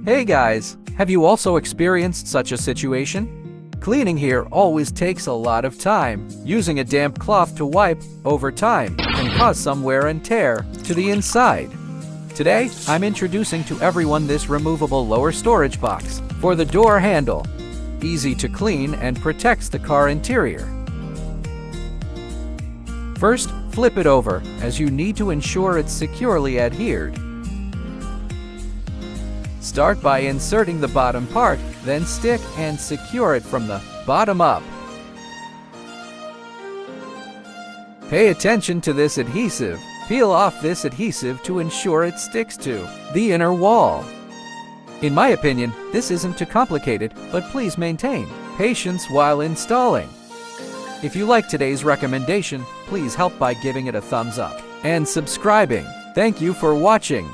Hey guys, have you also experienced such a situation? Cleaning here always takes a lot of time. Using a damp cloth to wipe over time can cause some wear and tear to the inside. Today, I'm introducing to everyone this removable lower storage box for the door handle. Easy to clean and protects the car interior. First, flip it over, as you need to ensure it's securely adhered. Start by inserting the bottom part, then stick and secure it from the bottom up. Pay attention to this adhesive. Peel off this adhesive to ensure it sticks to the inner wall. In my opinion, this isn't too complicated, but please maintain patience while installing. If you like today's recommendation, please help by giving it a thumbs up and subscribing. Thank you for watching.